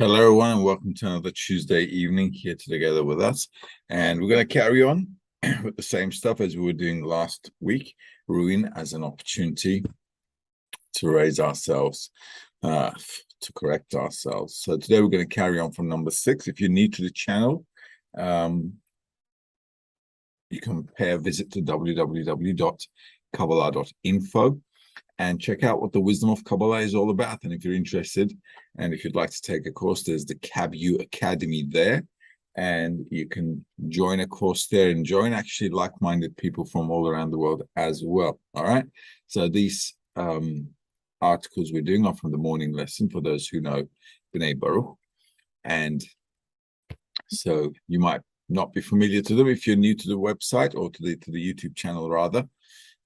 Hello, everyone, and welcome to another Tuesday evening here together with us. And we're going to carry on with the same stuff as we were doing last week, ruin as an opportunity to raise ourselves, to correct ourselves. So today we're going to carry on from number 6. If you're new to the channel, you can pay a visit to www.kabbalah.info and check out what the wisdom of Kabbalah is all about. And if you're interested, and if you'd like to take a course, there's the KabU Academy there, and you can join a course there and join actually like-minded people from all around the world as well. All right. So these articles we're doing are from the morning lesson for those who know B'nai Baruch, and so you might not be familiar to them if you're new to the website or to the YouTube channel rather.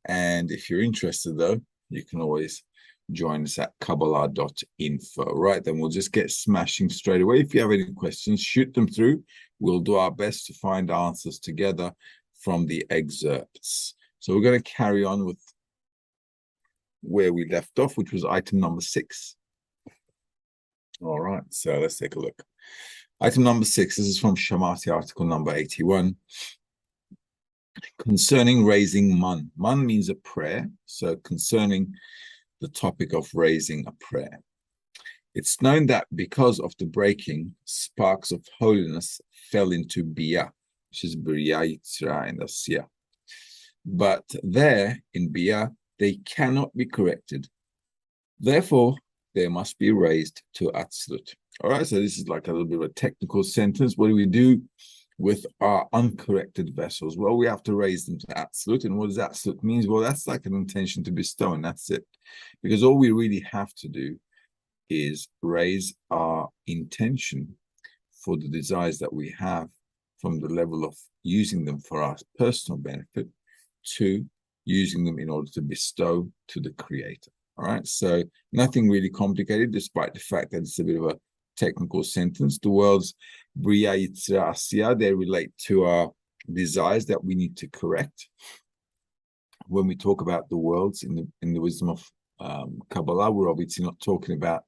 And if you're interested though, you can always join us at Kabbalah.info. Right, then we'll just get smashing straight away. If you have any questions, shoot them through. We'll do our best to find answers together from the excerpts. So we're going to carry on with where we left off, which was item number 6. All right, so let's take a look. Item number 6, this is from Shamati, article number 81. Concerning raising man. Man means a prayer. So concerning the topic of raising a prayer. It's known that because of the breaking, sparks of holiness fell into Biyah, which is B'riya Yitzra and Asiyah. But there in Biyah, they cannot be corrected. Therefore, they must be raised to Atzlut. All right, so this is like a little bit of a technical sentence. What do we do with our uncorrected vessels? Well, we have to raise them to Atzlut. And what does Atzlut mean? Well, that's like an intention to bestow, and that's it. Because all we really have to do is raise our intention for the desires that we have from the level of using them for our personal benefit to using them in order to bestow to the Creator. All right, so nothing really complicated, despite the fact that it's a bit of a technical sentence. The world's B'riya Yitzra Asiyah, they relate to our desires that we need to correct. When we talk about the worlds in the wisdom of Kabbalah, we're obviously not talking about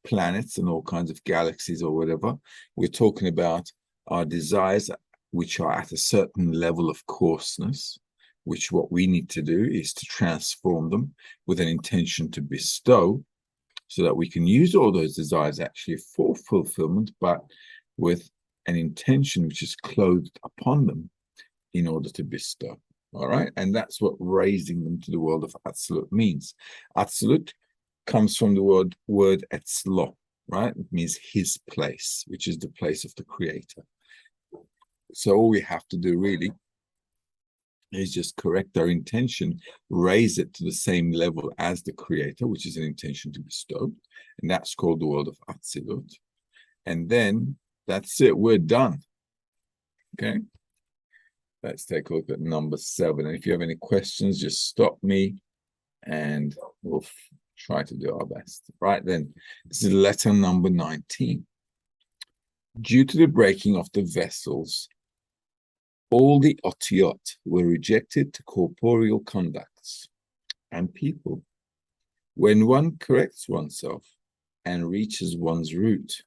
planets and all kinds of galaxies or whatever. We're talking about our desires, which are at a certain level of coarseness, which what we need to do is to transform them with an intention to bestow, so that we can use all those desires actually for fulfillment, but with an intention which is clothed upon them in order to bestow. All right, and that's what raising them to the world of Atzlut means. Atzlut comes from the word etzlo, right? It means his place, which is the place of the Creator. So all we have to do really is just correct our intention, raise it to the same level as the Creator, which is an intention to bestow, and that's called the world of Atzilut. And then that's it, we're done. Okay, let's take a look at number 7. And if you have any questions, just stop me and we'll try to do our best. Right then, this is letter number 19. Due to the breaking of the vessels, all the otiyot were rejected to corporeal conducts and people. When one corrects oneself and reaches one's root,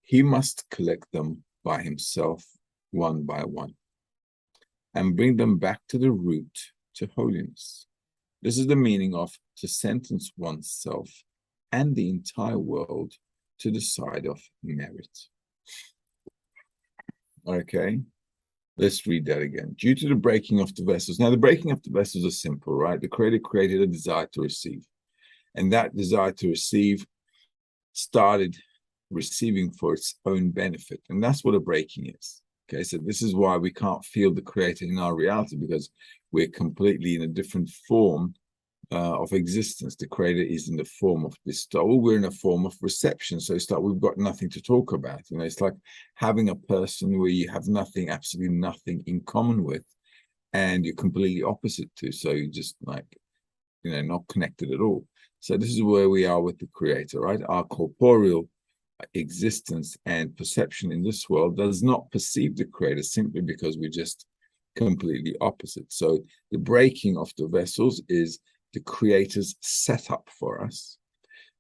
he must collect them by himself, one by one, and bring them back to the root, to holiness. This is the meaning of to sentence oneself and the entire world to the side of merit. Okay. Let's read that again. Due to the breaking of the vessels. Now, the breaking of the vessels is simple, right? The Creator created a desire to receive. And that desire to receive started receiving for its own benefit. And that's what a breaking is. Okay, so this is why we can't feel the Creator in our reality, because we're completely in a different form of existence. The Creator is in the form of bestowal. We're in a form of reception. So it's like we've got nothing to talk about. You know, it's like having a person where you have nothing, absolutely nothing in common with, and you're completely opposite to. So you're just like, you know, not connected at all. So this is where we are with the Creator, right? Our corporeal existence and perception in this world does not perceive the Creator simply because we're just completely opposite. So the breaking of the vessels is the Creator's setup for us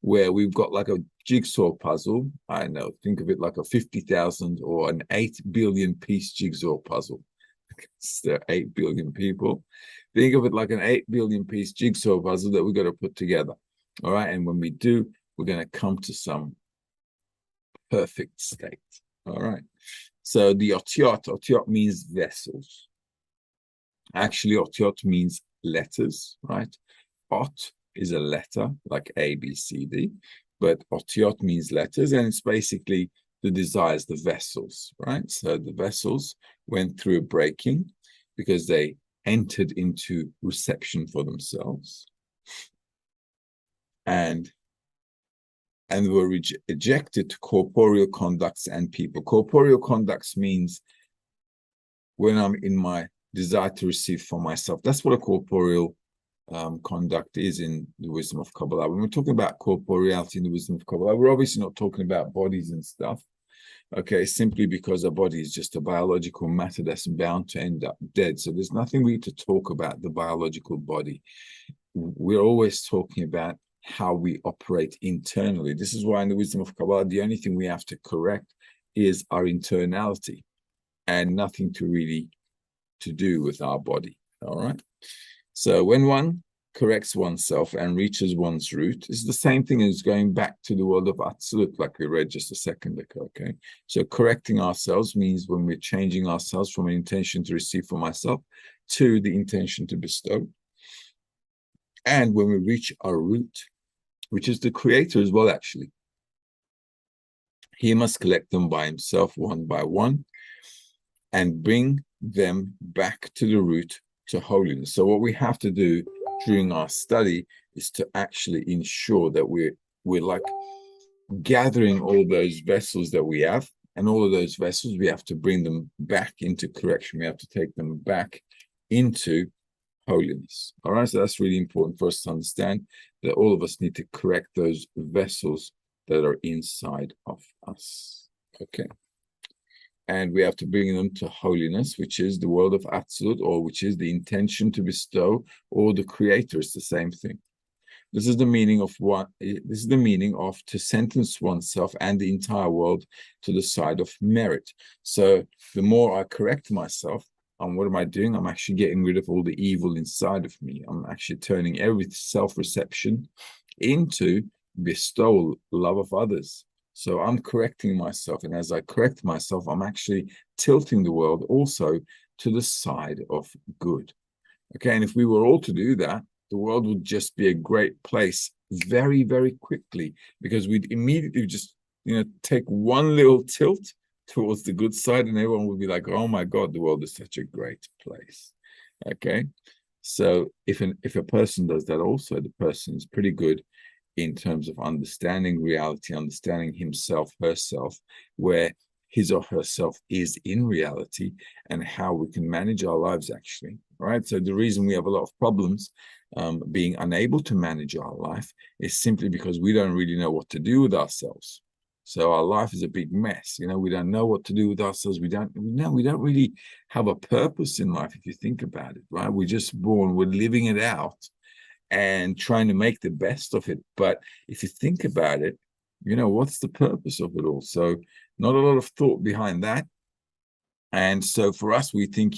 where we've got like a jigsaw puzzle. I don't know, think of it like a 50,000 or an 8 billion piece jigsaw puzzle. There are 8 billion people. Think of it like an 8 billion piece jigsaw puzzle that we've got to put together. All right. And when we do, we're going to come to some perfect state. All right. So the otiot means vessels. Actually, otiot means letters, right? Ot is a letter like A, B, C, D, but otiot means letters, and it's basically the desires, the vessels, right? So the vessels went through a breaking because they entered into reception for themselves and were ejected to corporeal conducts and people. Corporeal conducts means when I'm in my desire to receive for myself. That's what a corporeal conduct is in the wisdom of Kabbalah. When we're talking about corporeality in the wisdom of Kabbalah, we're obviously not talking about bodies and stuff, okay, simply because a body is just a biological matter that's bound to end up dead. So there's nothing really to talk about the biological body. We're always talking about how we operate internally. This is why in the wisdom of Kabbalah, the only thing we have to correct is our internality and nothing to really to do with our body, all right? So when one corrects oneself and reaches one's root, it's the same thing as going back to the world of Atzilut, like we read just a second ago, okay? So correcting ourselves means when we're changing ourselves from an intention to receive for myself to the intention to bestow. And when we reach our root, which is the creator as well, actually, he must collect them by himself one by one and bring them back to the root, to holiness. So what we have to do during our study is to actually ensure that we're like gathering all those vessels that we have, and all of those vessels, we have to bring them back into correction. We have to take them back into holiness. All right, so that's really important for us to understand that all of us need to correct those vessels that are inside of us. Okay. And we have to bring them to holiness, which is the world of Atzilut, or which is the intention to bestow, or the creator. It's the same thing. This is the meaning of this is the meaning of to sentence oneself and the entire world to the side of merit. So the more I correct myself, and what am I doing? I'm actually getting rid of all the evil inside of me. I'm actually turning every self-reception into bestowal, love of others. So I'm correcting myself, and as I correct myself, I'm actually tilting the world also to the side of good. Okay, and if we were all to do that, the world would just be a great place very, very quickly, because we'd immediately just, take one little tilt towards the good side, and everyone would be like, oh my God, the world is such a great place. Okay, so if a person does that also, the person is pretty good in terms of understanding reality, understanding himself, herself, where his or herself is in reality, and how we can manage our lives actually, right? So the reason we have a lot of problems being unable to manage our life is simply because we don't really know what to do with ourselves. So our life is a big mess. We don't know what to do with ourselves. We don't really have a purpose in life, if you think about it, right? We're just born, we're living it out and trying to make the best of it. But if you think about it, what's the purpose of it all? So not a lot of thought behind that. And so for us, we think,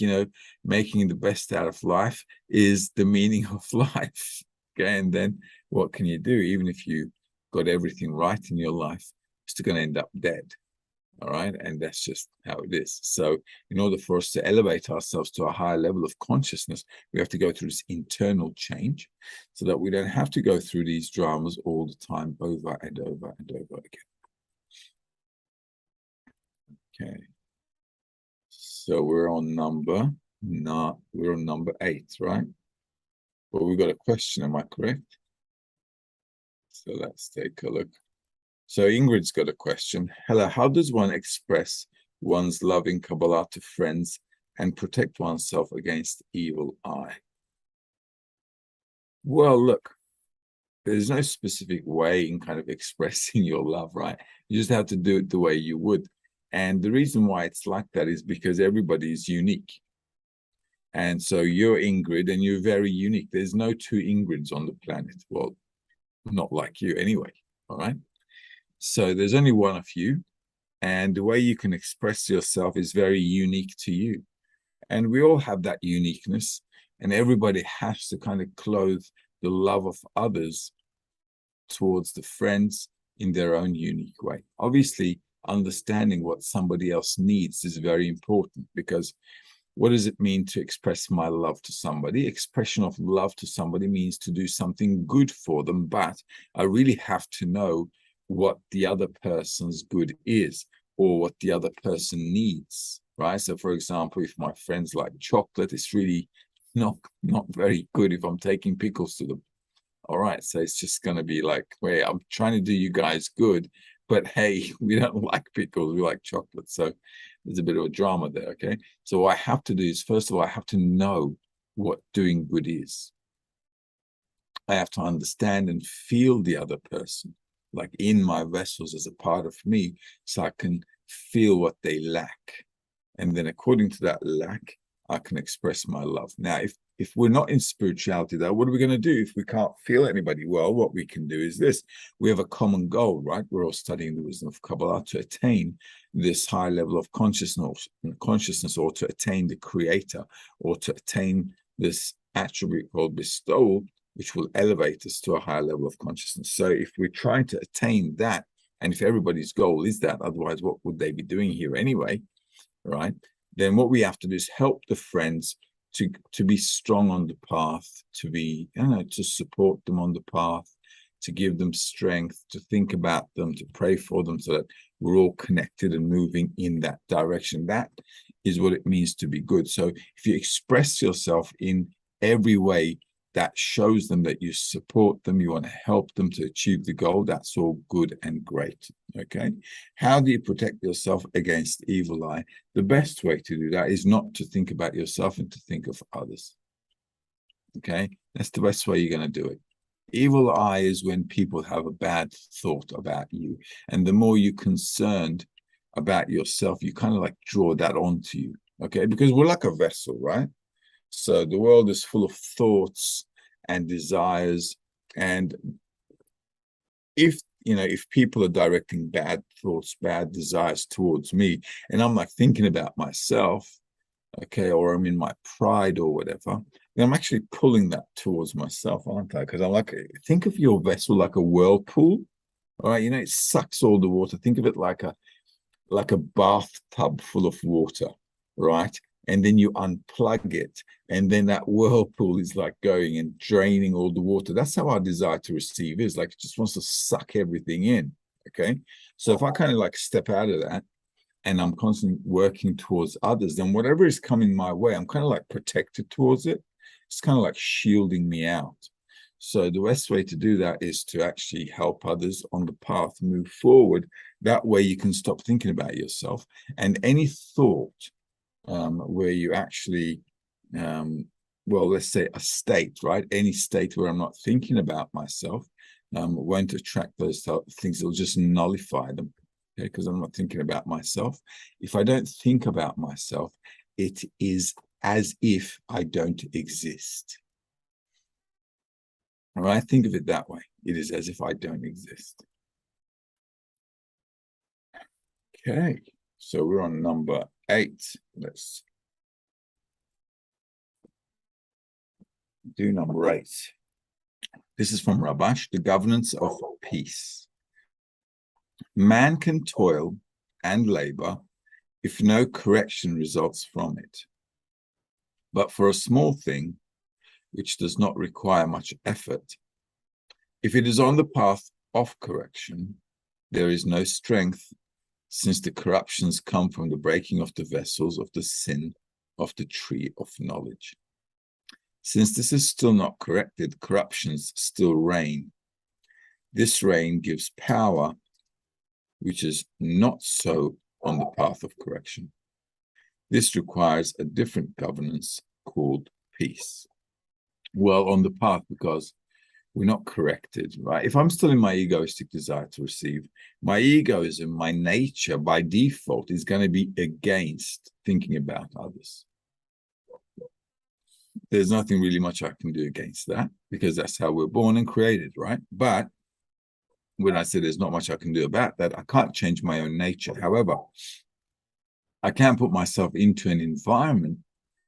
making the best out of life is the meaning of life. Okay. And then what can you do? Even if you got everything right in your life, you're still going to end up dead. All right. And that's just how it is. So in order for us to elevate ourselves to a higher level of consciousness, we have to go through this internal change so that we don't have to go through these dramas all the time, over and over and over again. Okay. So we're on number 8, right? Well, we've got a question, am I correct? So let's take a look. So Ingrid's got a question. Hello, how does one express one's love in Kabbalah to friends and protect oneself against evil eye? Well, look, there's no specific way in kind of expressing your love, right? You just have to do it the way you would. And the reason why it's like that is because everybody is unique. And so you're Ingrid and you're very unique. There's no two Ingrids on the planet. Well, not like you anyway. all right? So there's only one of you, and the way you can express yourself is very unique to you. And we all have that uniqueness, and everybody has to kind of clothe the love of others towards the friends in their own unique way. Obviously, understanding what somebody else needs is very important, because what does it mean to express my love to somebody? Expression of love to somebody means to do something good for them, but I really have to know what the other person's good is, or what the other person needs, right? So for example, if my friends like chocolate, it's really not very good if I'm taking pickles to them. All right, so it's just going to be like, wait, I'm trying to do you guys good, but hey, we don't like pickles, we like chocolate. So there's a bit of a drama there, okay? So what I have to do is, first of all, I have to know what doing good is. I have to understand and feel the other person, like in my vessels as a part of me, so I can feel what they lack. And then according to that lack, I can express my love. Now, if we're not in spirituality, though, what are we going to do if we can't feel anybody? Well, what we can do is this. We have a common goal, right? We're all studying the wisdom of Kabbalah to attain this high level of consciousness, or to attain the creator, or to attain this attribute called bestowal, which will elevate us to a higher level of consciousness. So if we're trying to attain that, and if everybody's goal is that, otherwise what would they be doing here anyway, right? Then what we have to do is help the friends to be strong on the path, to be, to support them on the path, to give them strength, to think about them, to pray for them, so that we're all connected and moving in that direction. That is what it means to be good. So if you express yourself in every way that shows them that you support them, you want to help them to achieve the goal, that's all good and great, okay? How do you protect yourself against evil eye? The best way to do that is not to think about yourself and to think of others, okay? That's the best way you're going to do it. Evil eye is when people have a bad thought about you, and the more you're concerned about yourself, you kind of like draw that onto you, okay? Because we're like a vessel, right? So the world is full of thoughts and desires, and if people are directing bad thoughts, bad desires towards me, and I'm like thinking about myself, okay, or I'm in my pride or whatever, then I'm actually pulling that towards myself, aren't I? Because I'm like, think of your vessel like a whirlpool, all right? It sucks all the water. Think of it like a bathtub full of water, right? And then you unplug it, and then that whirlpool is like going and draining all the water. That's how our desire to receive is. Like, it just wants to suck everything in, okay? So if I kind of like step out of that, and I'm constantly working towards others, then whatever is coming my way, I'm kind of like protected towards it. It's kind of like shielding me out. So the best way to do that is to actually help others on the path move forward. That way you can stop thinking about yourself. And any thought where you actually, well, let's say a state, right? Any state where I'm not thinking about myself won't attract those things. It'll just nullify them, okay? Because I'm not thinking about myself. If I don't think about myself, it is as if I don't exist. All right, think of it that way. It is as if I don't exist. Okay, so we're on number 8. Let's do number 8. This is from Rabash, the governance of peace. Man can toil and labor if no correction results from it. But for a small thing, which does not require much effort, if it is on the path of correction, there is no strength, since the corruptions come from the breaking of the vessels of the sin of the tree of knowledge. Since this is still not corrected, corruptions still reign. This reign gives power, which is not so on the path of correction. This requires a different governance called peace. Well, on the path, because we're not corrected, right? If I'm still in my egoistic desire to receive, my egoism, my nature by default is going to be against thinking about others. There's nothing really much I can do against that, because that's how we're born and created, right? But when I say there's not much I can do about that, I can't change my own nature. However, I can put myself into an environment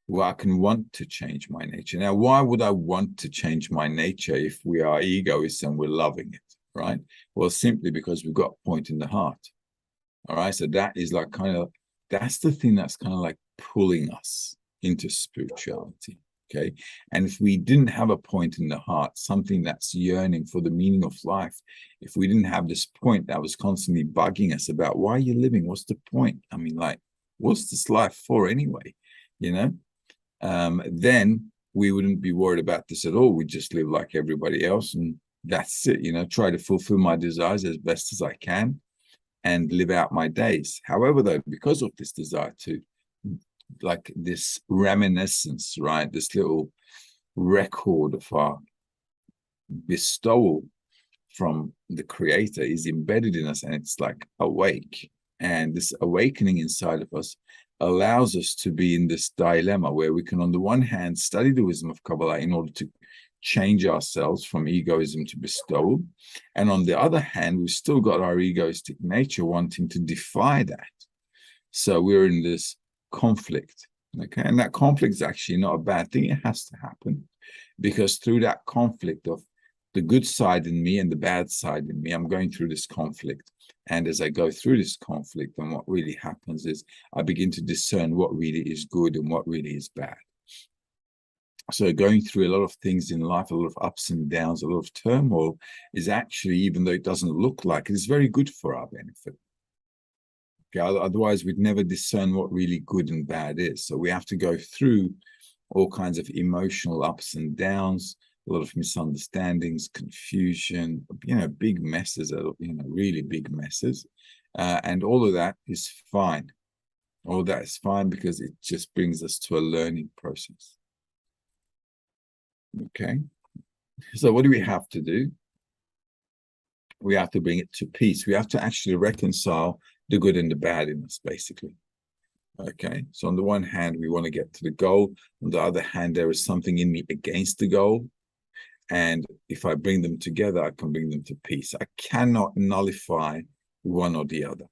where I can want to change my nature. Now, why would I want to change my nature if we are egoists and we're loving it, right? Well, simply because we've got a point in the heart. All right. So that is like that's the thing that's kind of like pulling us into spirituality. Okay. And if we didn't have a point in the heart, something that's yearning for the meaning of life, if we didn't have this point that was constantly bugging us about why are you living? What's the point? I mean, like, what's this life for anyway? You know? Then we wouldn't be worried about this at all. We just live like everybody else, and that's it. Try to fulfill my desires as best as I can and live out my days. However, though, because of this desire to, like this reminiscence, right, this little record of our bestowal from the Creator is embedded in us, and it's like awake. And this awakening inside of us allows us to be in this dilemma where we can, on the one hand, study the wisdom of Kabbalah in order to change ourselves from egoism to bestowal. And on the other hand, we've still got our egoistic nature wanting to defy that. So we're in this conflict. Okay. And that conflict is actually not a bad thing. It has to happen because through that conflict of the good side in me and the bad side in me, I'm going through this conflict. And as I go through this conflict, and what really happens is I begin to discern what really is good and what really is bad. So going through a lot of things in life, a lot of ups and downs, a lot of turmoil is actually, even though it doesn't look like it, is very good for our benefit. Okay, otherwise, we'd never discern what really good and bad is. So we have to go through all kinds of emotional ups and downs, a lot of misunderstandings, confusion, big messes, really big messes. And all of that is fine. All that is fine because it just brings us to a learning process. Okay. So what do we have to do? We have to bring it to peace. We have to actually reconcile the good and the bad in us, basically. Okay. So on the one hand, we want to get to the goal. On the other hand, there is something in me against the goal. And if I bring them together, I can bring them to peace. I cannot nullify one or the other.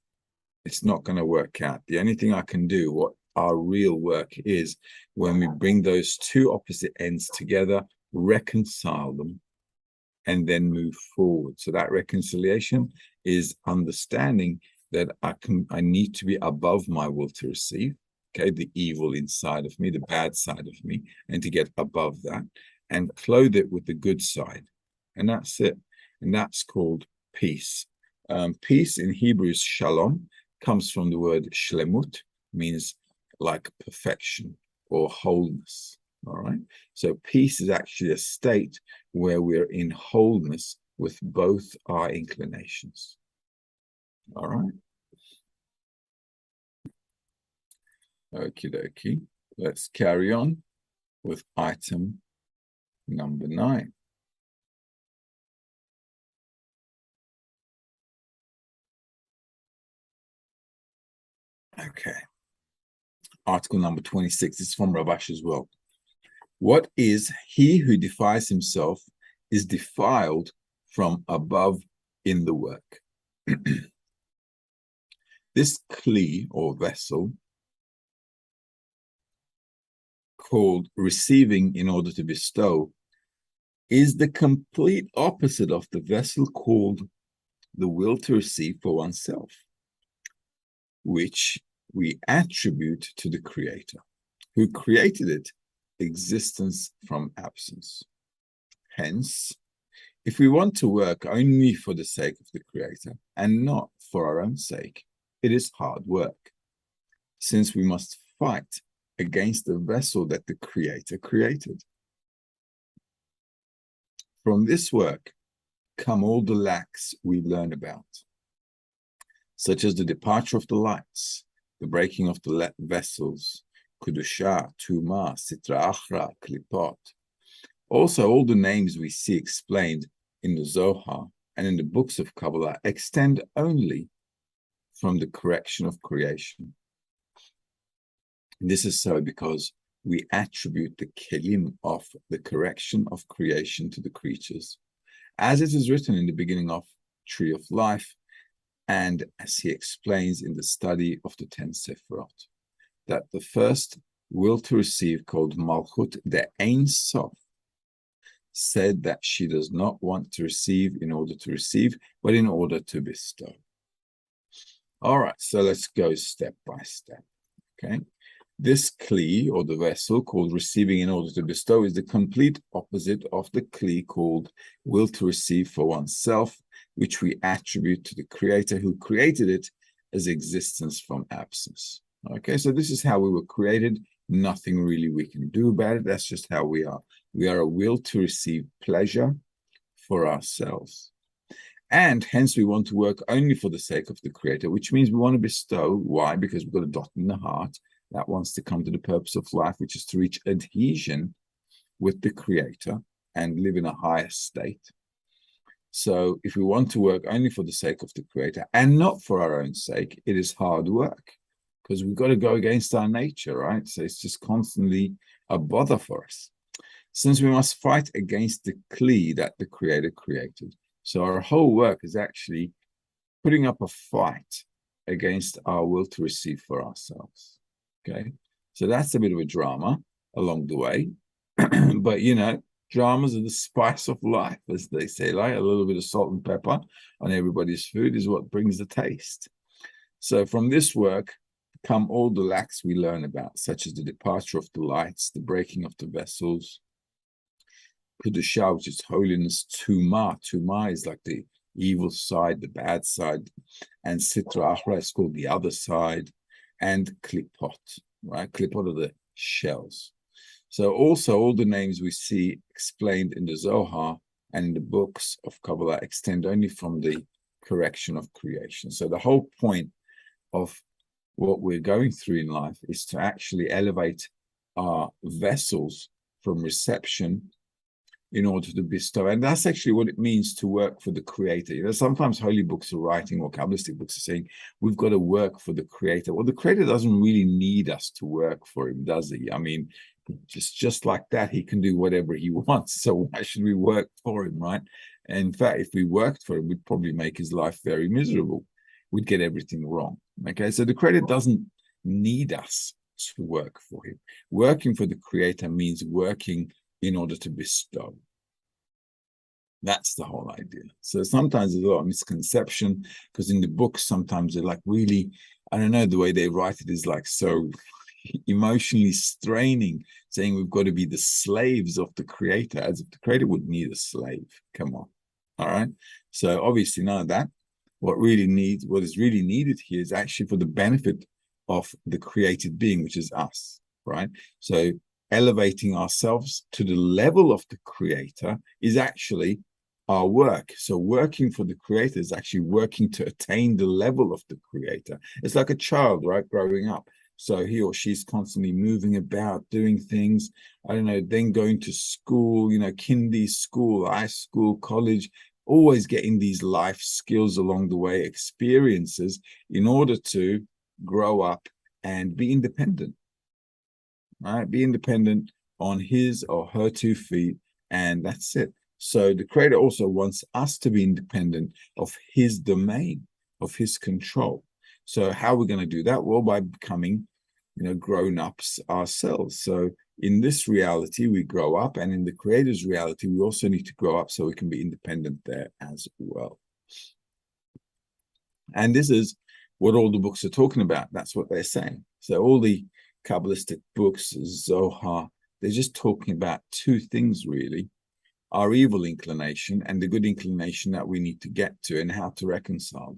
It's not going to work out. The only thing I can do, what our real work is, when we bring those two opposite ends together, reconcile them, and then move forward. So that reconciliation is understanding that I need to be above my will to receive, okay, the evil inside of me, the bad side of me, and to get above that and clothe it with the good side. And that's it. And that's called peace. Peace in Hebrew is shalom, comes from the word shlemut, means like perfection or wholeness. All right. So peace is actually a state where we're in wholeness with both our inclinations. All right. Okie dokie. Let's carry on with item number 9. Okay. Article number 26 is from Ravash as well. What is he who defies himself is defiled from above in the work. This kli or vessel, called receiving in order to bestow, is the complete opposite of the vessel called the will to receive for oneself, which we attribute to the Creator, who created it, existence from absence. Hence, if we want to work only for the sake of the Creator and not for our own sake, it is hard work, since we must fight against the vessel that the Creator created. From this work come all the lacks we learn about, such as the departure of the lights, the breaking of the vessels, Kudusha, Tuma, Sitra Achra, Klipot. Also, all the names we see explained in the Zohar and in the books of Kabbalah extend only from the correction of creation. This is so because we attribute the kelim of the correction of creation to the creatures. As it is written in the beginning of tree of life, and as he explains in the study of the 10 Sephirot, that the first will to receive, called Malchut the Ein Sof, said that she does not want to receive in order to receive, but in order to bestow. All right, so let's go step by step, okay? This kli, or the vessel, called receiving in order to bestow, is the complete opposite of the kli called will to receive for oneself, which we attribute to the Creator who created it as existence from absence. Okay, so this is how we were created. Nothing really we can do about it. That's just how we are. We are a will to receive pleasure for ourselves. And hence we want to work only for the sake of the Creator, which means we want to bestow. Why? Because we've got a dot in the heart that wants to come to the purpose of life, which is to reach adhesion with the Creator and live in a higher state. So if we want to work only for the sake of the Creator and not for our own sake, it is hard work because we've got to go against our nature, right? So it's just constantly a bother for us. Since we must fight against the kli that the Creator created. So our whole work is actually putting up a fight against our will to receive for ourselves. Okay, so that's a bit of a drama along the way. But, you know, dramas are the spice of life, as they say, like a little bit of salt and pepper on everybody's food is what brings the taste. So from this work come all the lacks we learn about, such as the departure of the lights, the breaking of the vessels, Kedusha, which is holiness, Tuma is like the evil side, the bad side, and Sitra Achra is called the other side, and Klipot, right? Klipot are the shells. So also all the names we see explained in the Zohar and in the books of Kabbalah extend only from the correction of creation. So the whole point of what we're going through in life is to actually elevate our vessels from reception in order to bestow. And that's actually what it means to work for the Creator. You know, sometimes holy books are writing or Kabbalistic books are saying, we've got to work for the Creator. Well, the Creator doesn't really need us to work for him, does he? I mean, just like that, he can do whatever he wants. So why should we work for him, right? And in fact, if we worked for him, we'd probably make his life very miserable. We'd get everything wrong. Okay, so the Creator doesn't need us to work for him. Working for the Creator means working in order to bestow. That's the whole idea. So sometimes there's a lot of misconception because in the books, sometimes they're like really, I don't know, the way they write it is like so emotionally straining, saying we've got to be the slaves of the Creator, as if the Creator would need a slave. Come on. All right. So obviously none of that. What is really needed here is actually for the benefit of the created being, which is us, right? So elevating ourselves to the level of the Creator is actually our work. So working for the Creator is actually working to attain the level of the Creator. It's like a child, right, growing up. So he or she's constantly moving about, doing things, I don't know, then going to school, you know, kindy school, high school, college, always getting these life skills along the way, experiences in order to grow up and be independent, right? Be independent on his or her 2 feet, and that's it. So the Creator also wants us to be independent of his domain, of his control. So how are we going to do that? Well, by becoming, you know, grown-ups ourselves. So in this reality, we grow up, and in the Creator's reality, we also need to grow up so we can be independent there as well. And this is what all the books are talking about. That's what they're saying. So all the Kabbalistic books, Zohar, they're just talking about 2 things, really. Our evil inclination and the good inclination that we need to get to and how to reconcile.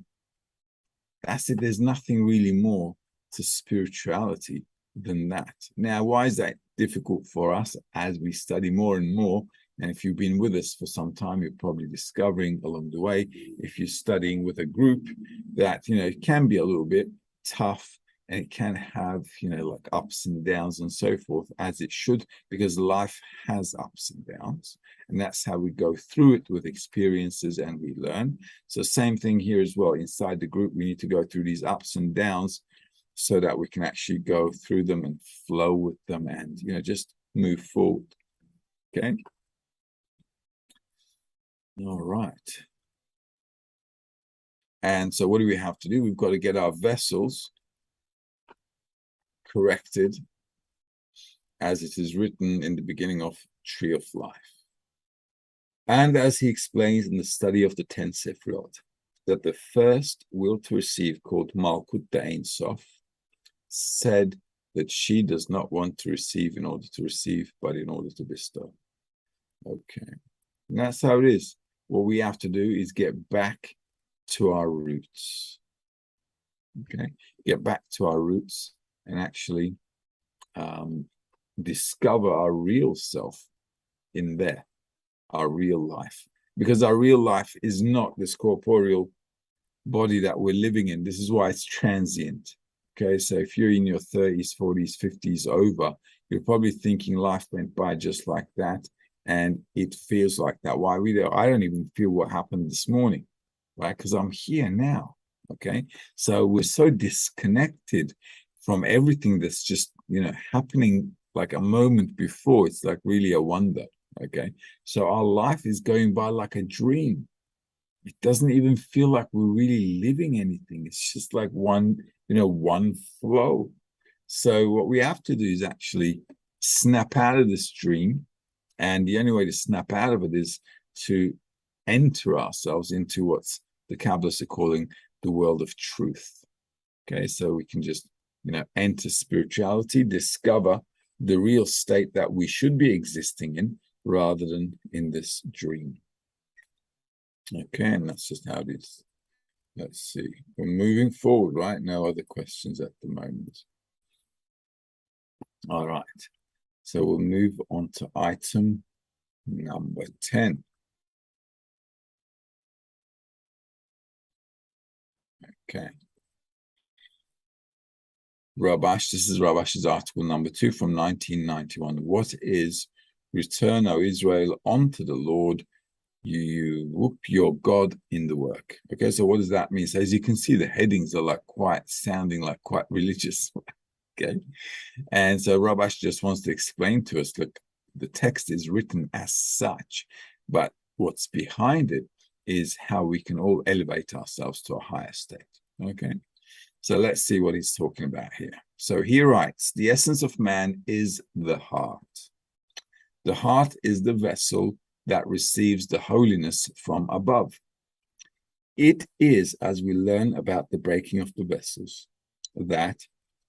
That's it. There's nothing really more to spirituality than that. Now, why is that difficult for us as we study more and more? And if you've been with us for some time, you're probably discovering along the way, if you're studying with a group, that, you know, it can be a little bit tough and it can have, you know, like ups and downs and so forth, as it should, because life has ups and downs. And that's how we go through it with experiences and we learn. So same thing here as well. Inside the group, we need to go through these ups and downs so that we can actually go through them and flow with them and, you know, just move forward. Okay. All right. And so what do we have to do? We've got to get our vessels corrected, as it is written in the beginning of Tree of Life. And as he explains in the study of the 10 Sefirot, that the first will to receive, called Malkut Ein Sof, said that she does not want to receive in order to receive, but in order to bestow. Okay, and that's how it is. What we have to do is get back to our roots. Okay, get back to our roots and actually discover our real self in there, our real life. Because our real life is not this corporeal body that we're living in. This is why it's transient. Okay, so if you're in your 30s, 40s, 50s over, you're probably thinking life went by just like that, and it feels like that. Why I don't even feel what happened this morning, right? Because I'm here now. Okay, so we're so disconnected from everything that's just, happening like a moment before. It's like really a wonder. Okay, so our life is going by like a dream. It doesn't even feel like we're really living anything. It's just like one flow. So what we have to do is actually snap out of this dream. And the only way to snap out of it is to enter ourselves into what's the Kabbalists are calling the world of truth. Okay, so we can just, enter spirituality, discover the real state that we should be existing in, rather than in this dream. Okay, and that's just how it is. Let's see. We're moving forward, right? No other questions at the moment. All right. So we'll move on to item number 10. Okay. Rabash, this is Rabash's article number 2 from 1991. What is return, O Israel, unto the Lord, you whoop your God in the work. Okay, so what does that mean? So as you can see, the headings are sounding like quite religious. Okay, and so Rabash just wants to explain to us, look, the text is written as such, but what's behind it is how we can all elevate ourselves to a higher state. Okay, so let's see what he's talking about here. So he writes, the essence of man is the heart. The heart is the vessel that receives the holiness from above. It is, as we learn about the breaking of the vessels, that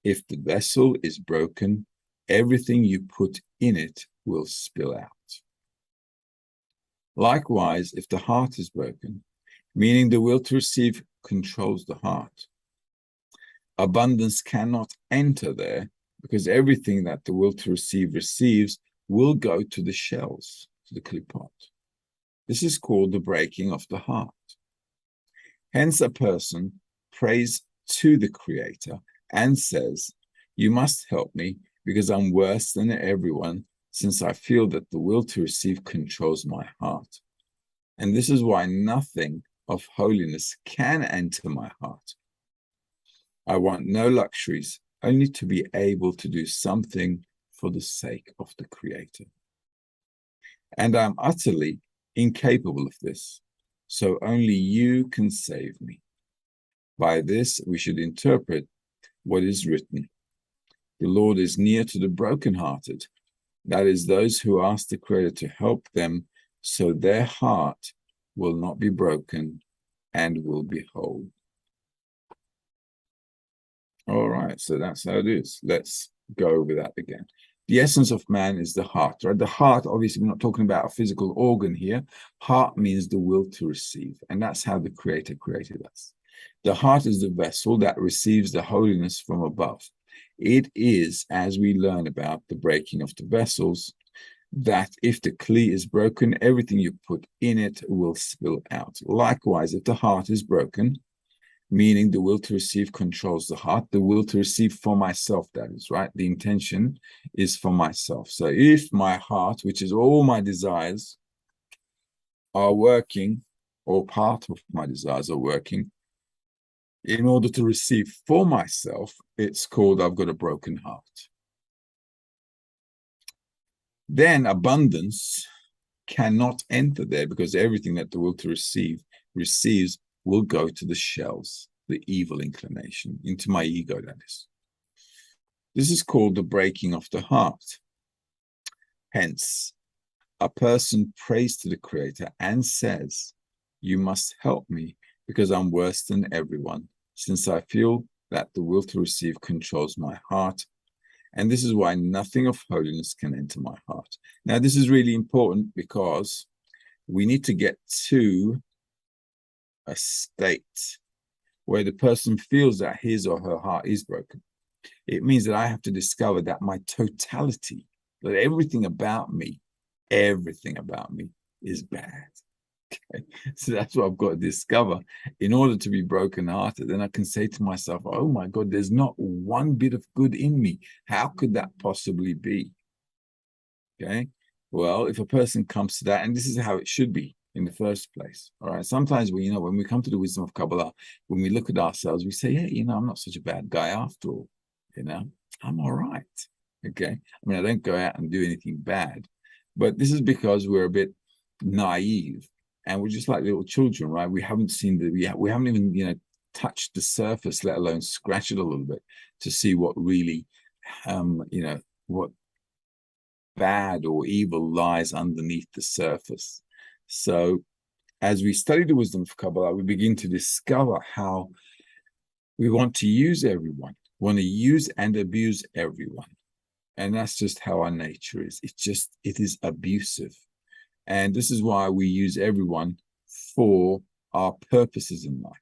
if the vessel is broken, everything you put in it will spill out. Likewise, if the heart is broken, meaning the will to receive controls the heart, abundance cannot enter there, because everything that the will to receive receives will go to the shells, to the klipot. This is called the breaking of the heart. Hence, a person prays to the Creator and says, you must help me because I'm worse than everyone, since I feel that the will to receive controls my heart. And this is why nothing of holiness can enter my heart. I want no luxuries, only to be able to do something for the sake of the Creator. And I'm utterly incapable of this, so only you can save me. By this, we should interpret what is written. The Lord is near to the brokenhearted, that is, those who ask the Creator to help them, so their heart will not be broken and will be whole. All right, so that's how it is. Let's go over that again. The essence of man is the heart, right? The heart, obviously, we're not talking about a physical organ here. Heart means the will to receive, and that's how the Creator created us. The heart is the vessel that receives the holiness from above. It is, as we learn about the breaking of the vessels, that if the kli is broken, everything you put in it will spill out. Likewise, if the heart is broken, meaning the will to receive controls the heart, the will to receive for myself, that is, right? The intention is for myself. So if my heart, which is all my desires, are working, or part of my desires are working, in order to receive for myself, it's called I've got a broken heart. Then abundance cannot enter there, because everything that the will to receive receives will go to the shells, the evil inclination, into my ego, that is. This is called the breaking of the heart. Hence, a person prays to the Creator and says, "You must help me because I'm worse than everyone, since I feel that the will to receive controls my heart. And this is why nothing of holiness can enter my heart." Now, this is really important because we need to get to a state where the person feels that his or her heart is broken. It means that I have to discover that my totality, that everything about me is bad. Okay? So that's what I've got to discover in order to be brokenhearted. Then I can say to myself, oh my God, there's not one bit of good in me. How could that possibly be? Okay. Well, if a person comes to that, and this is how it should be in the first place. All right. Sometimes when we come to the wisdom of Kabbalah, when we look at ourselves, we say, hey, I'm not such a bad guy after all. I'm all right. Okay. I mean, I don't go out and do anything bad, but this is because we're a bit naive and we're just like little children, right? We haven't seen we haven't even, touched the surface, let alone scratch it a little bit to see what really, what bad or evil lies underneath the surface. So as we study the wisdom of Kabbalah, we begin to discover how we want to use everyone, want to use and abuse everyone. And that's just how our nature is. It is abusive. And this is why we use everyone for our purposes in life.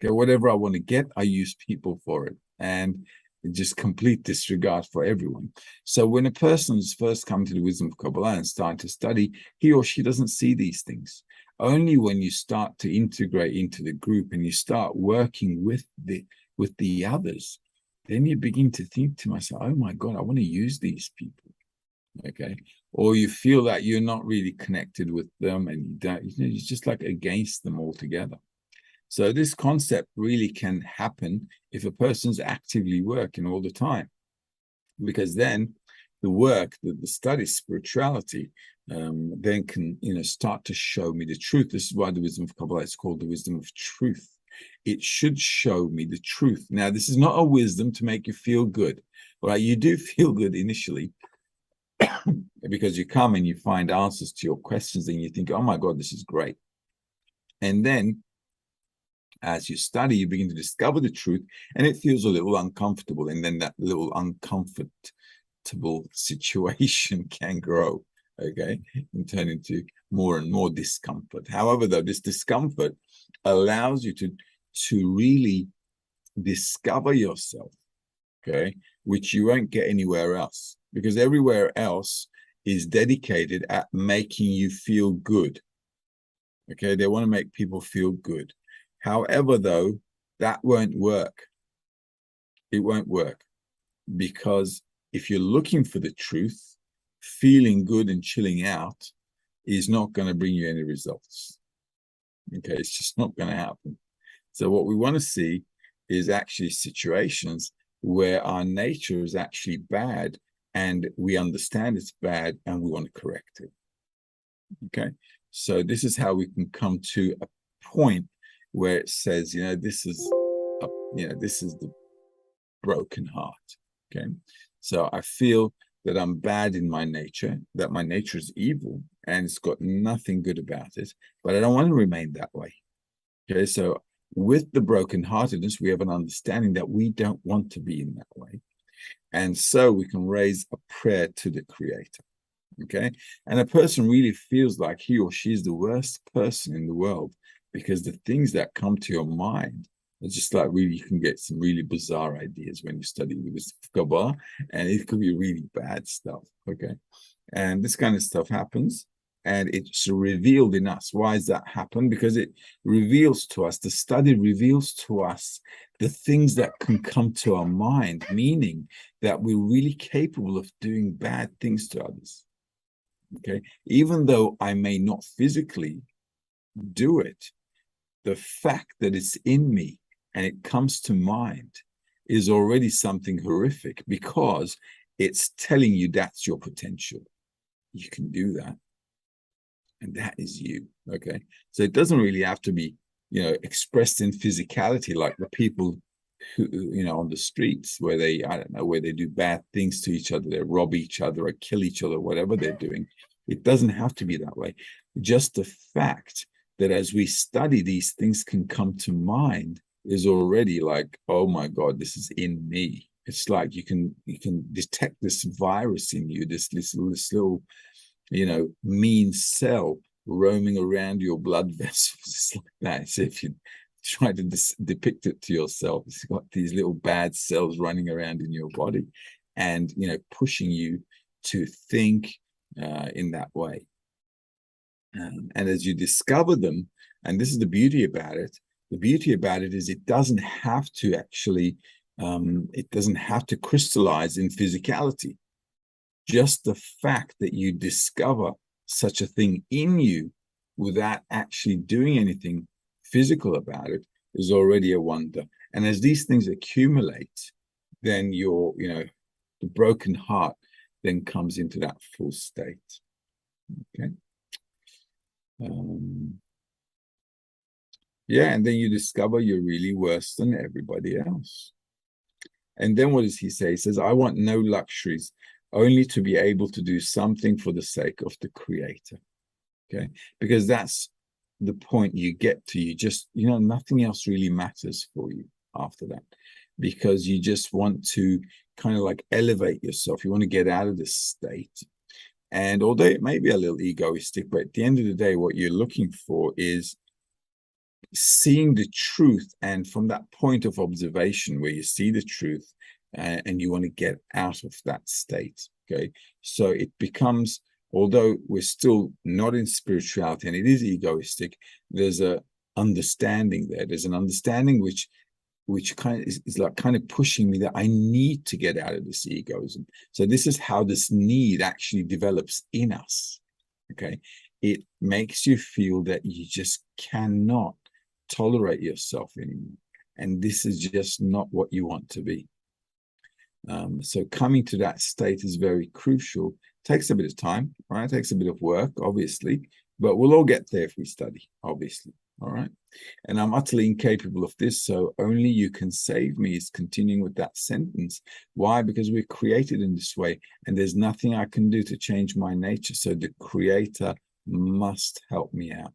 Okay, whatever I want to get, I use people for it. And just complete disregard for everyone. So when a person's first come to the wisdom of Kabbalah and starting to study, he or she doesn't see these things. Only when you start to integrate into the group and you start working with the others, then you begin to think to myself, oh my God, I want to use these people. Okay. Or you feel that you're not really connected with them and you don't, you're just like against them altogether. So this concept really can happen if a person's actively working all the time, because then the work, the study, spirituality, then can start to show me the truth. This is why the wisdom of Kabbalah is called the wisdom of truth. It should show me the truth. Now, this is not a wisdom to make you feel good. All right, you do feel good initially because you come and you find answers to your questions and you think, oh my God, this is great. And then as you study, you begin to discover the truth, and it feels a little uncomfortable. And then that little uncomfortable situation can grow, okay, and turn into more and more discomfort. However, though, this discomfort allows you to really discover yourself, okay, which you won't get anywhere else, because everywhere else is dedicated at making you feel good. Okay, they want to make people feel good. However, though, that won't work. It won't work, because if you're looking for the truth, feeling good and chilling out is not going to bring you any results. Okay, it's just not going to happen. So what we want to see is actually situations where our nature is actually bad and we understand it's bad and we want to correct it. Okay, so this is how we can come to a point where it says, this is the broken heart. Okay, so I feel that I'm bad in my nature, that my nature is evil and it's got nothing good about it, but I don't want to remain that way. Okay, so with the brokenheartedness, we have an understanding that we don't want to be in that way. And so we can raise a prayer to the Creator. Okay, and a person really feels like he or she is the worst person in the world, because the things that come to your mind are just like, really, you can get some really bizarre ideas when you study with Kabbalah, and it could be really bad stuff. Okay, and this kind of stuff happens, and it's revealed in us. Why does that happen? Because it reveals to us, the study reveals to us the things that can come to our mind, meaning that we're really capable of doing bad things to others. Okay, even though I may not physically do it, the fact that it's in me and it comes to mind is already something horrific, because it's telling you that's your potential. You can do that. And that is you. Okay, so it doesn't really have to be expressed in physicality, like the people who, on the streets where they, I don't know, where they do bad things to each other, they rob each other or kill each other, whatever they're doing. It doesn't have to be that way. Just the fact that as we study, these things can come to mind is already like, oh my God, this is in me. It's like you can detect this virus in you, this little, mean cell roaming around your blood vessels. It's like that. So if you try to depict it to yourself, it's got these little bad cells running around in your body and, pushing you to think in that way. And as you discover them, and this is the beauty about it is it doesn't have to actually, it doesn't have to crystallize in physicality. Just the fact that you discover such a thing in you without actually doing anything physical about it is already a wonder. And as these things accumulate, then the broken heart then comes into that full state. Okay. And then you discover you're really worse than everybody else. And then what does he say? He says, I want no luxuries, only to be able to do something for the sake of the Creator. Okay, because that's the point you get to. You just, nothing else really matters for you after that, because you just want to kind of like elevate yourself. You want to get out of this state. And although it may be a little egoistic, but at the end of the day, what you're looking for is seeing the truth. And from that point of observation where you see the truth and you want to get out of that state. Okay, so it becomes, although we're still not in spirituality and it is egoistic, there's a understanding there. There's an understanding which kind of is like kind of pushing me that I need to get out of this egoism. So this is how this need actually develops in us. Okay, it makes you feel that you just cannot tolerate yourself anymore, and this is just not what you want to be. So coming to that state is very crucial. Takes a bit of time, right? Takes a bit of work, obviously, but we'll all get there if we study, obviously. All right. And I'm utterly incapable of this, so only you can save me is continuing with that sentence. Why? Because we're created in this way, and there's nothing I can do to change my nature. So the Creator must help me out.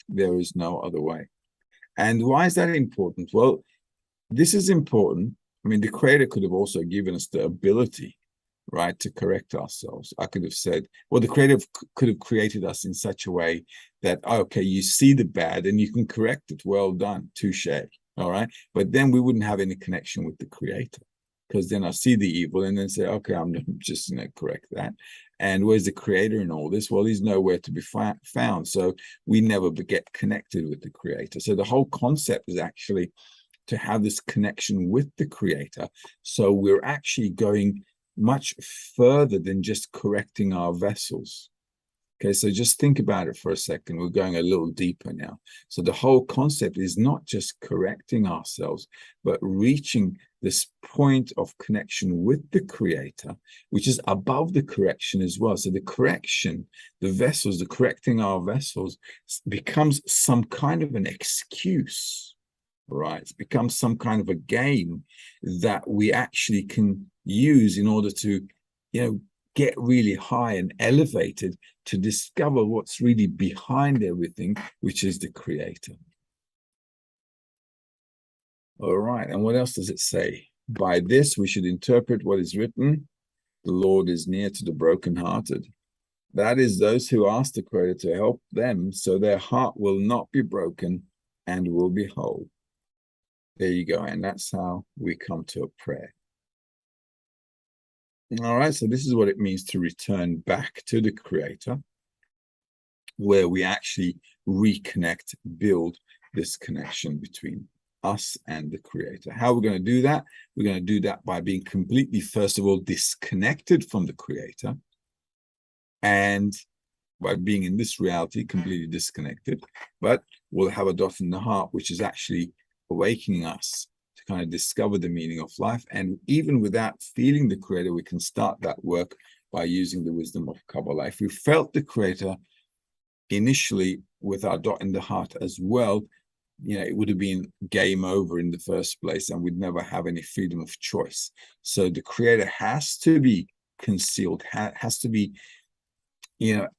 There is no other way. And why is that important? Well, this is important. I mean, the Creator could have also given us the ability, right, to correct ourselves. I could have said, well, the Creator could have created us in such a way that, okay, you see the bad and you can correct it. Well done, touche. All right. But then we wouldn't have any connection with the Creator, because then I see the evil and then say, okay, I'm just going to correct that. And where's the Creator in all this? Well, he's nowhere to be found. So we never get connected with the Creator. So the whole concept is actually to have this connection with the Creator. So we're actually going much further than just correcting our vessels. Okay, so just think about it for a second. We're going a little deeper now. So the whole concept is not just correcting ourselves, but reaching this point of connection with the Creator, which is above the correction as well. So the correction, the vessels, the correcting our vessels becomes some kind of an excuse, right? It becomes some kind of a game that we actually can use in order to, get really high and elevated to discover what's really behind everything, which is the Creator. All right, and what else does it say? By this we should interpret what is written, the Lord is near to the brokenhearted. That is, those who ask the Creator to help them so their heart will not be broken and will be whole. There you go, and that's how we come to a prayer. All right, so this is what it means to return back to the Creator, where we actually reconnect, build this connection between us and the Creator. How we're going to do that? We're going to do that by being completely, first of all, disconnected from the Creator, and by being in this reality, completely disconnected. But we'll have a dot in the heart, which is actually awakening us to kind of discover the meaning of life. And even without feeling the Creator, we can start that work by using the wisdom of Kabbalah. If we felt the Creator initially with our dot in the heart as well, it would have been game over in the first place, and we'd never have any freedom of choice. So the creator has to be concealed, has to be,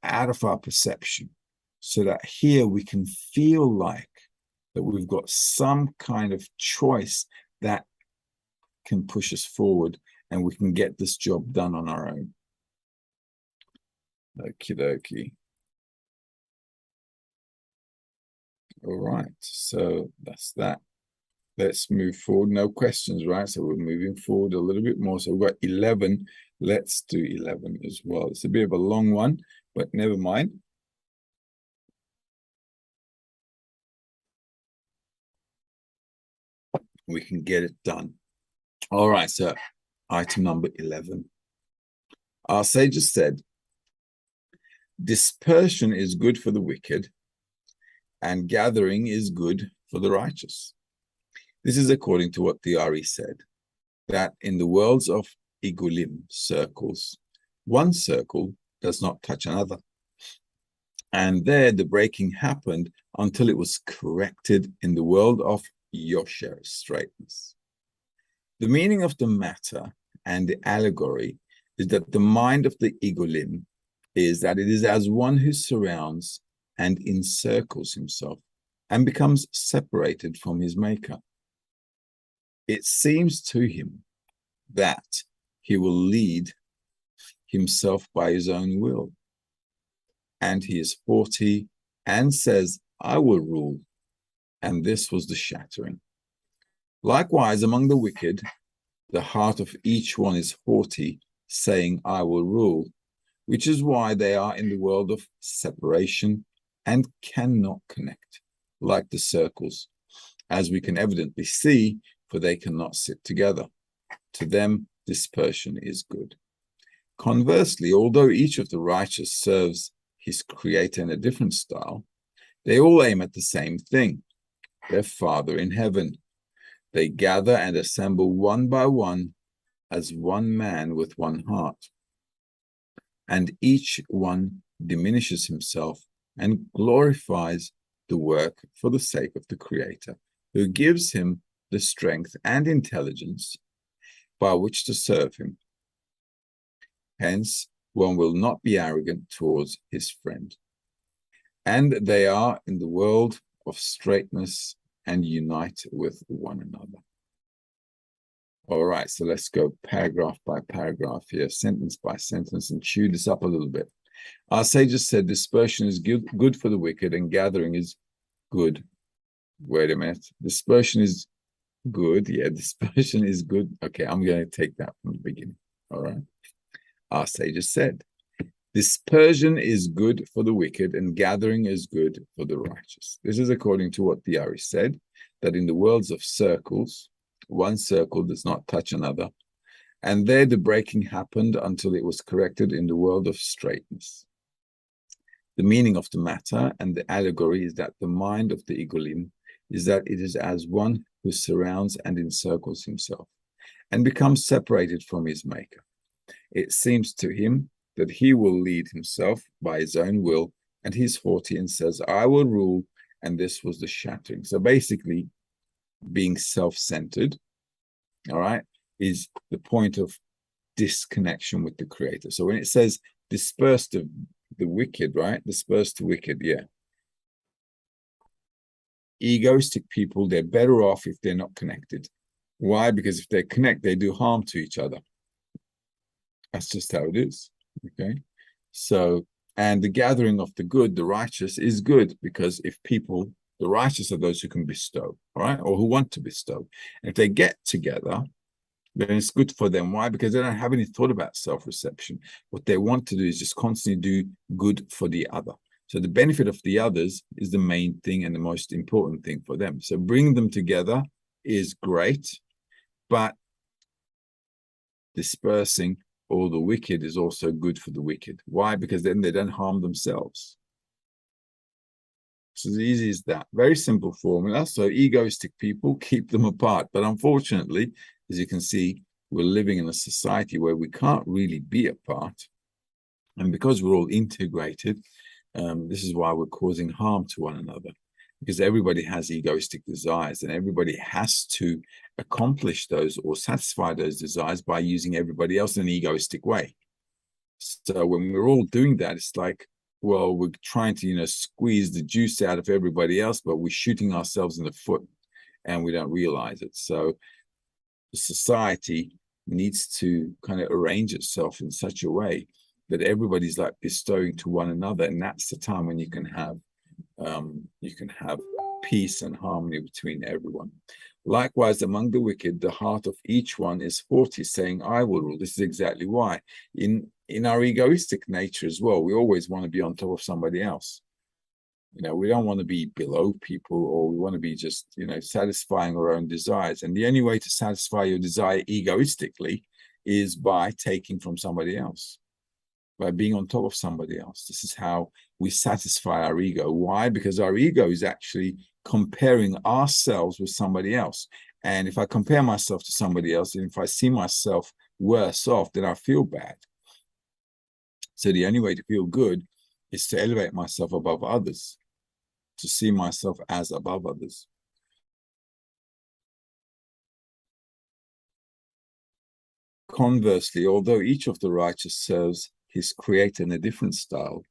out of our perception, so that here we can feel like that we've got some kind of choice that can push us forward, and we can get this job done on our own. Okie dokie. All right, so that's that. Let's move forward. No questions, right? So we're moving forward a little bit more. So we've got 11. Let's do 11 as well. It's a bit of a long one, but never mind. We can get it done. All right, so item number 11. Our sages said, dispersion is good for the wicked, and gathering is good for the righteous. This is according to what the Ari said, that in the worlds of igulim, circles, one circle does not touch another. And there the breaking happened until it was corrected in the world of yosher, straightness. The meaning of the matter and the allegory is that the mind of the igulim is that it is as one who surrounds and encircles himself and becomes separated from his maker. It seems to him that he will lead himself by his own will. And he is haughty and says, I will rule. And this was the shattering. Likewise, among the wicked, the heart of each one is haughty, saying, I will rule, which is why they are in the world of separation and cannot connect, like the circles, as we can evidently see, for they cannot sit together. To them, dispersion is good. Conversely, although each of the righteous serves his creator in a different style, they all aim at the same thing, their Father in heaven. They gather and assemble one by one as one man with one heart. And each one diminishes himself and glorifies the work for the sake of the Creator, who gives him the strength and intelligence by which to serve him. Hence, one will not be arrogant towards his friend. And they are in the world of straightness and unite with one another. All right, so let's go paragraph by paragraph here, sentence by sentence, and chew this up a little bit. Our sages said dispersion is good for the wicked and gathering is good. Wait a minute. Dispersion is good. Yeah, dispersion is good. Okay, I'm going to take that from the beginning. All right. Our sages said, dispersion is good for the wicked and gathering is good for the righteous. This is according to what the Ari said, that in the worlds of circles, one circle does not touch another, and there the breaking happened until it was corrected in the world of straightness. The meaning of the matter and the allegory is that the mind of the igulim is that it is as one who surrounds and encircles himself and becomes separated from his maker. It seems to him that he will lead himself by his own will, and he's haughty and says, I will rule, and this was the shattering. So basically, being self-centered, all right, is the point of disconnection with the Creator. So when it says disperse the wicked, right? Disperse the wicked, yeah. Egoistic people, they're better off if they're not connected. Why? Because if they connect, they do harm to each other. That's just how it is, okay? So, and the gathering of the good, the righteous, is good, because if people, the righteous are those who can bestow, all right, or who want to bestow. And if they get together, then it's good for them. Why? Because they don't have any thought about self-reception. What they want to do is just constantly do good for the other. So the benefit of the others is the main thing and the most important thing for them. So bringing them together is great, but dispersing all the wicked is also good for the wicked. Why? Because then they don't harm themselves. It's as easy as that. Very simple formula. So egoistic people, keep them apart. But unfortunately, as you can see, we're living in a society where we can't really be apart. And because we're all integrated, this is why we're causing harm to one another. because everybody has egoistic desires and everybody has to accomplish those or satisfy those desires by using everybody else in an egoistic way. So when we're all doing that, it's like, well, we're trying to, squeeze the juice out of everybody else, but we're shooting ourselves in the foot and we don't realize it. So the society needs to kind of arrange itself in such a way that everybody's like bestowing to one another. And that's the time when you can have peace and harmony between everyone. Likewise, among the wicked, the heart of each one is haughty, saying, I will rule. This is exactly why. In our egoistic nature as well, we always want to be on top of somebody else. We don't want to be below people, or we want to be just, satisfying our own desires. And the only way to satisfy your desire egoistically is by taking from somebody else, by being on top of somebody else. This is how we satisfy our ego. Why? Because our ego is actually comparing ourselves with somebody else. And if I compare myself to somebody else, and if I see myself worse off, then I feel bad. So the only way to feel good is to elevate myself above others, to see myself as above others. Conversely, although each of the righteous serves his creator in a different style,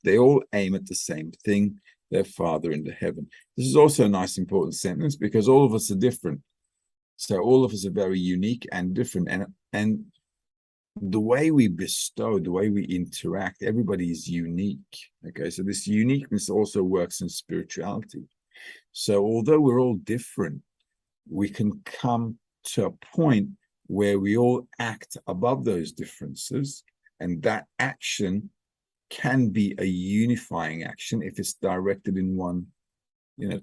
they all aim at the same thing, their Father in the heaven. This is also a nice, important sentence, because all of us are different. So all of us are very unique and different. And the way we bestow, the way we interact, everybody is unique. Okay, so this uniqueness also works in spirituality. So although we're all different, we can come to a point where we all act above those differences, and that action can be a unifying action if it's directed in one,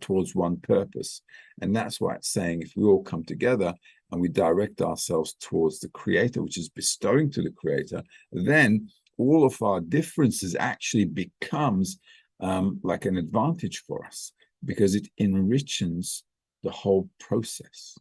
towards one purpose. And that's why it's saying, if we all come together and we direct ourselves towards the Creator, which is bestowing to the Creator, then all of our differences actually becomes like an advantage for us, because it enriches the whole process.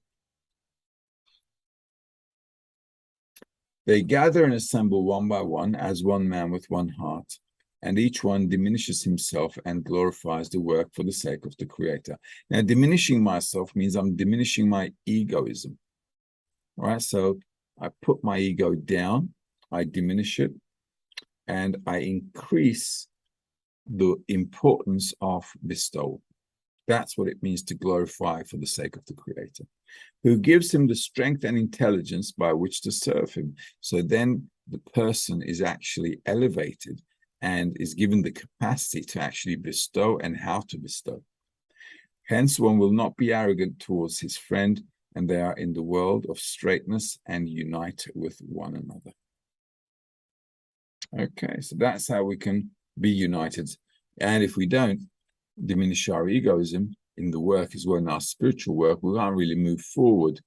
They gather and assemble one by one as one man with one heart, and each one diminishes himself and glorifies the work for the sake of the Creator. Now, diminishing myself means I'm diminishing my egoism. All right, so I put my ego down, I diminish it, and I increase the importance of bestowal. That's what it means to glorify for the sake of the Creator, who gives him the strength and intelligence by which to serve him. So then the person is actually elevated and is given the capacity to actually bestow and how to bestow. Hence, one will not be arrogant towards his friend, and they are in the world of straightness and unite with one another. Okay, so that's how we can be united. And if we don't diminish our egoism in the work as well, in our spiritual work, we can't really move forward.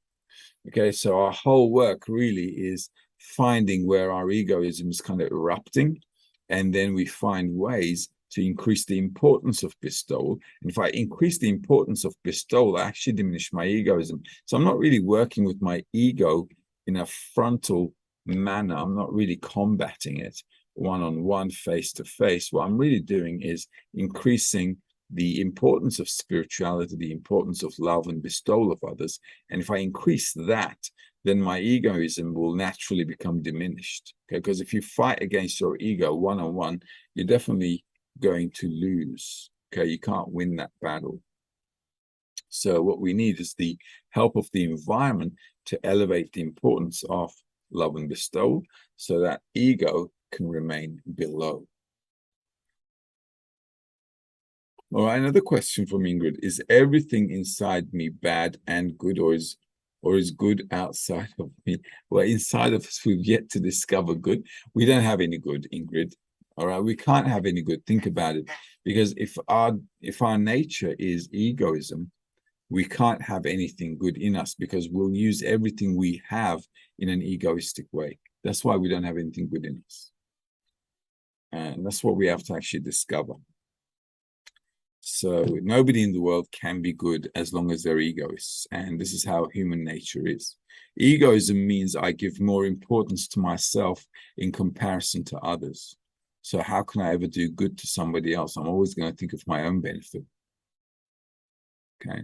Okay, so our whole work really is finding where our egoism is kind of erupting, and then we find ways to increase the importance of bestowal. And if I increase the importance of bestowal, I actually diminish my egoism. So I'm not really working with my ego in a frontal manner. I'm not really combating it one-on-one, face-to-face. What I'm really doing is increasing the importance of spirituality, the importance of love and bestowal of others. And if I increase that, then my egoism will naturally become diminished. Okay, because if you fight against your ego one-on-one, you're definitely going to lose. Okay, you can't win that battle. So what we need is the help of the environment to elevate the importance of love and bestowal, so that ego can remain below. All right, another question from Ingrid. Is everything inside me bad and good, or is good outside of me? Well, inside of us, we've yet to discover good. We don't have any good, Ingrid. All right, we can't have any good. Think about it. Because if our nature is egoism, we can't have anything good in us, because we'll use everything we have in an egoistic way. That's why we don't have anything good in us. And that's what we have to actually discover. So nobody in the world can be good as long as they're egoists. And this is how human nature is. Egoism means I give more importance to myself in comparison to others. So how can I ever do good to somebody else? I'm always going to think of my own benefit. Okay.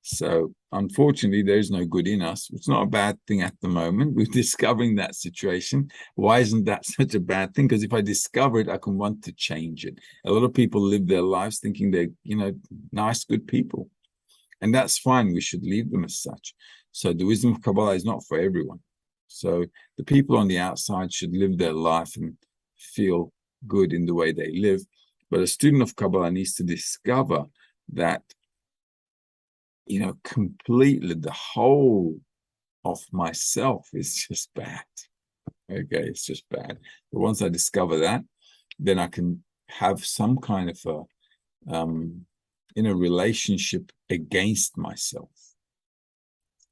So unfortunately, there's no good in us. It's not a bad thing at the moment. We're discovering that situation. Why isn't that such a bad thing? Because if I discover it, I can want to change it. A lot of people live their lives thinking they're, nice, good people. And that's fine. We should leave them as such. So the wisdom of Kabbalah is not for everyone. So the people on the outside should live their life and feel good in the way they live. But a student of Kabbalah needs to discover that, completely the whole of myself is just bad. Okay, it's just bad. But once I discover that, then I can have some kind of a relationship against myself.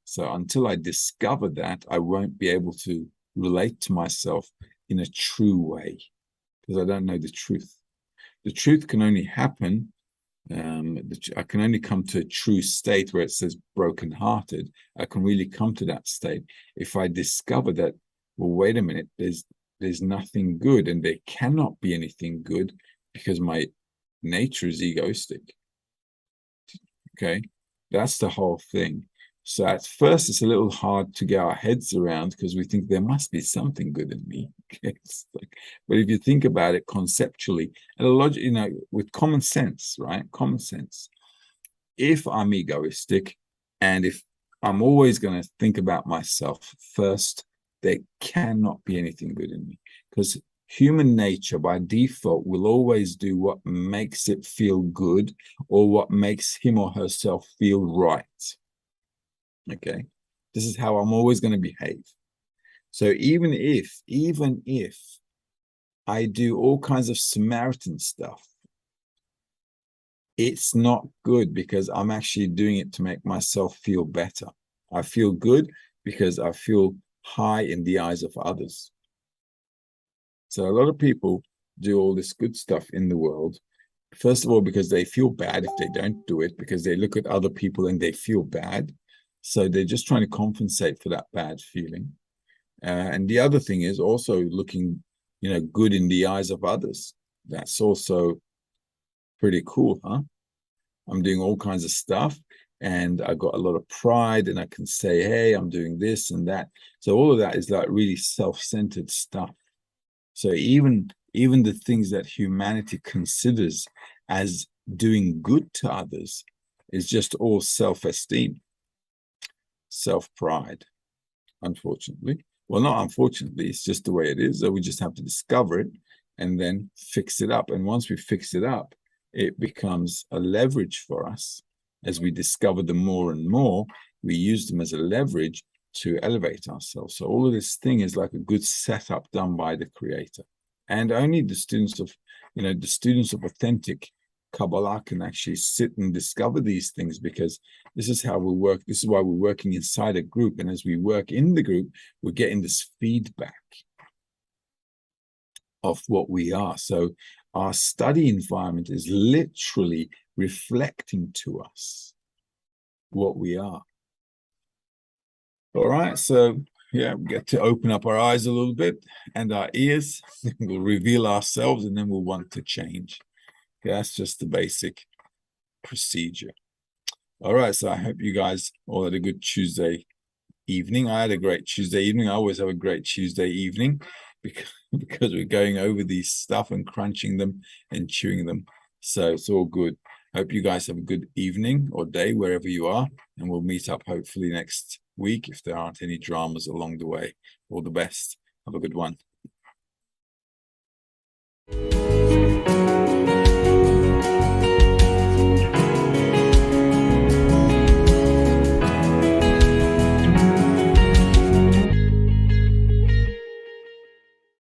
So until I discover that, I won't be able to relate to myself in a true way because I don't know the truth. The truth can only happen. I can only come to a true state where it says brokenhearted. I can really come to that state if I discover that, well, wait a minute, there's nothing good, and there cannot be anything good because my nature is egoistic. Okay, that's the whole thing. So at first, it's a little hard to get our heads around because we think there must be something good in me. Okay? But if you think about it conceptually, and a logic, with common sense, right? Common sense. If I'm egoistic, and if I'm always going to think about myself first, there cannot be anything good in me because human nature by default will always do what makes it feel good or what makes him or herself feel right. Okay, this is how I'm always going to behave. So even if I do all kinds of Samaritan stuff, it's not good because I'm actually doing it to make myself feel better. I feel good because I feel high in the eyes of others. So a lot of people do all this good stuff in the world, first of all, because they feel bad if they don't do it, because they look at other people and they feel bad. So they're just trying to compensate for that bad feeling. And the other thing is also looking, good in the eyes of others. That's also pretty cool, huh? I'm doing all kinds of stuff and I got a lot of pride and I can say, hey, I'm doing this and that. So all of that is like really self-centered stuff. So even the things that humanity considers as doing good to others is just all self-esteem, self-pride, unfortunately. Well, not unfortunately, it's just the way it is. So we just have to discover it and then fix it up. And once we fix it up, it becomes a leverage for us. As we discover them more and more, we use them as a leverage to elevate ourselves. So all of this thing is like a good setup done by the Creator. And only the students of, authentic Kabbalah can actually sit and discover these things, because this is how we work. This is why we're working inside a group. And as we work in the group, we're getting this feedback of what we are. So our study environment is literally reflecting to us what we are. All right, so yeah, we get to open up our eyes a little bit and our ears. We'll reveal ourselves and then we'll want to change. Okay, that's just the basic procedure. All right, so I hope you guys all had a good Tuesday evening. I had a great Tuesday evening. I always have a great Tuesday evening because we're going over these stuff and crunching them and chewing them. So it's all good. Hope you guys have a good evening or day wherever you are, and we'll meet up hopefully next week if there aren't any dramas along the way. All the best. Have a good one.